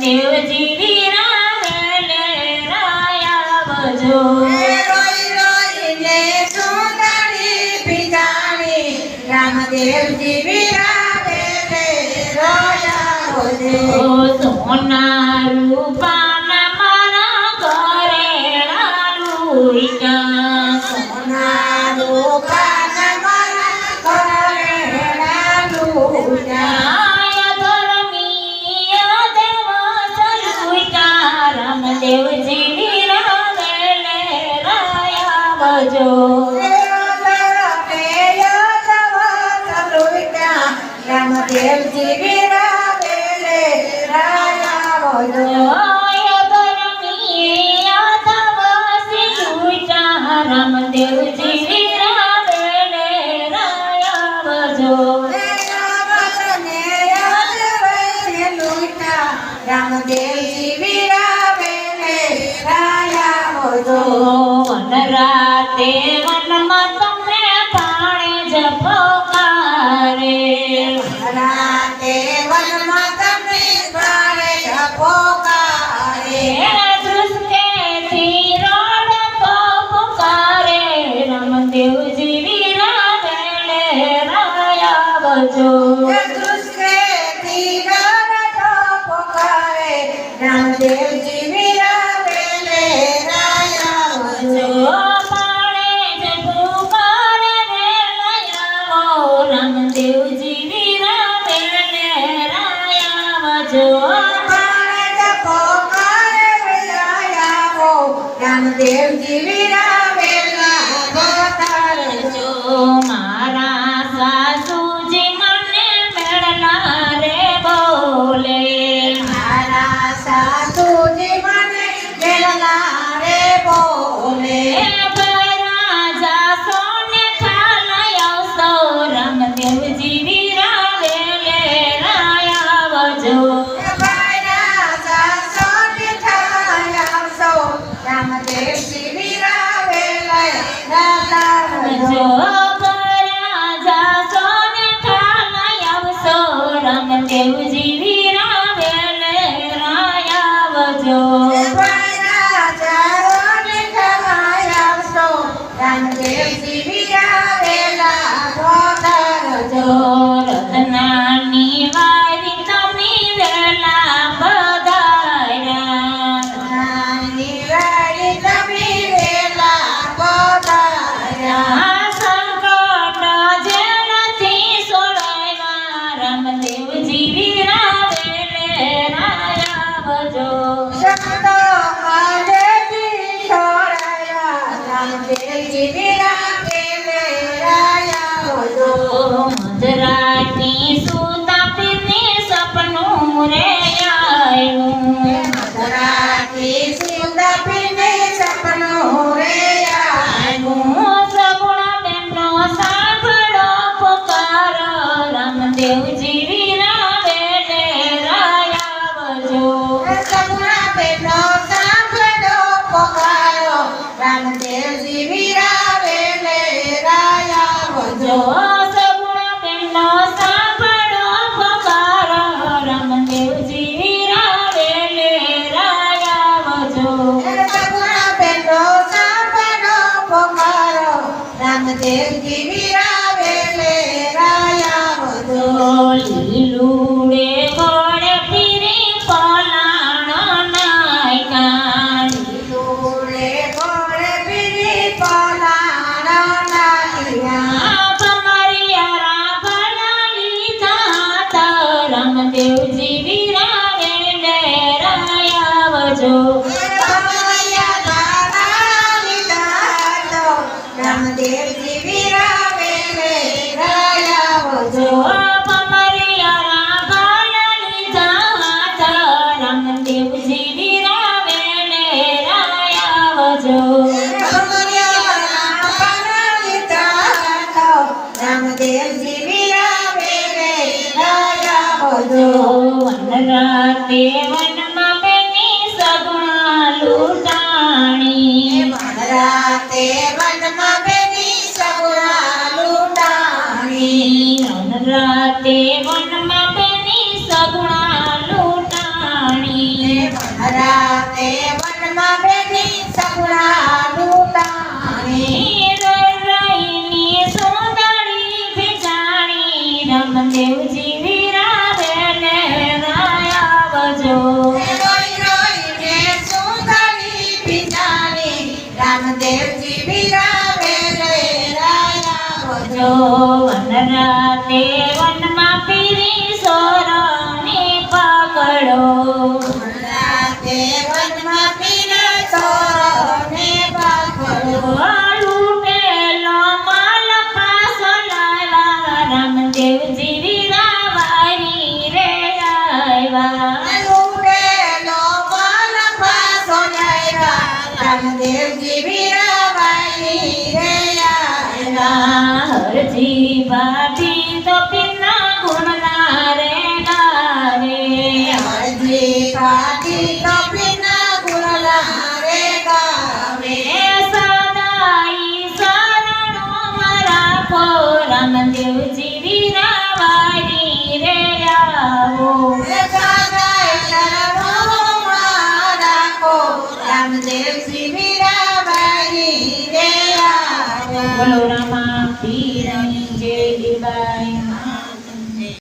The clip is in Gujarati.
રામદેવજી વીરાવેલે રાયા બજો રોઈ રોઈને સુંદરી ભીજાણી રામદેવજી વીરાવેલે રાયા બજો સોના રૂપાના મારા ઘરેણા લુઈકા સોના રૂપાના મારા ઘરેણા લુઈકા રામદેવજી વીરાવેલે રાયા બજો રામદેવજી વીરાવેલે રાયા બજો રામદેવજી વીરાવેલે રાયા બજો રામદેવજી વીરાવેલે રાયા બજો વનરાતે વનમાં તમને પાણે જપકારે રાતે વનમાં તમે પાણે પોકારે દૃષ્ટેથી રડતો પુકારે રામદેવજી વીરાવેલે રાયા બજો રામદેવજી વીરાવેલે રાયા બજો રામદેવજી વીરાવેલે રાયા બજો રામદેવજી વીરાવેલા જો મારા સાસુજી મને મેળલા રે બોલે મારા સાસુજી મને મેળલા રે બોલે રાજા સોને ખાલયો રામદેવજી વીરાવેલે રાયા બજો રામદેવજી વીરાવેલે રાયા જો રાજા સોને ખાલયો રામદેવજી વીરાવેલે રાયા બજો રામદેવજી વીરાવેલા જો રત્નાની વારી તમે વેલા પધાર્યા સંકટ જેનાથી સોળાવ્યા રામદેવજી વીરાવેલે રાયા બજો રામદેવજી વીરાવેલે રાયા બજો મધરાતની સુતા પીને સપનું રે આવ્યું સપનું રે સગુણા બેનનો સાંભળો પુકાર રામદેવજી વીરાવેલે રાયા બજો રામદેવજી વીરાવેલે રાયા બજો સગુણા બેનનો સાંભળો પુકાર રામદેવજી વીરાવેલે રાયા બજો રામદેવજી વીરાવેલે રાયા બજો લીલુડે ઘોડે ફીરી પલાણો નાયકા લુડે ઘોડે પીરી પલાણો નાયા ભમરિયા ભલા લીધા રામદેવજી વીરાવેલે રાયા બજો રામદેવજી વીરાવેલે રાયા બજો ભમરિયા ભલા લીધા રામદેવજી વીરાવેલે રાયા બજો રામદેવજી વીરાવેલે રાયા બજો વનરાતે વનમાં બેની સગુણા લૂંટાણી રાતે વનમાં બેની સગુણા લૂંટાણી રાતે વનમાં બેની સગુણા લૂંટાણી રાતે વનમાં બેઠી સગુણા લૂંટાણી. રઈની સુંદરી ભીજાણી રામદેવજી વીરાવે ને રાયાવજો. રોઈ રોઈને સુંદરી ભીજાણી રામદેવજી બિરાવે રે રાયા જો વનરાતે વનમાં પીરી સોરણી પકડો. રાતે વનમાં પીરે સોરને પકડો. લૂટેલો માલ પાસો લાવ્યા રામદેવજી વીરાવારી રે આવ્યા. લૂટેલો માલ પાસો લાવ્યા રામદેવજી બિરાવાઈ રે આવ્યા. હરજી ભાટી તો પીના ગુણના રે ગાવે. હરજી કાઢી તો પીના ગુરલા રે ગાવે. સદાઈ શરણોમાં રાખો રામદેવજી વીરાવારી રે આવો. રામદેવજી મીરાબાઈ રે આવ્યા. બોલો રામા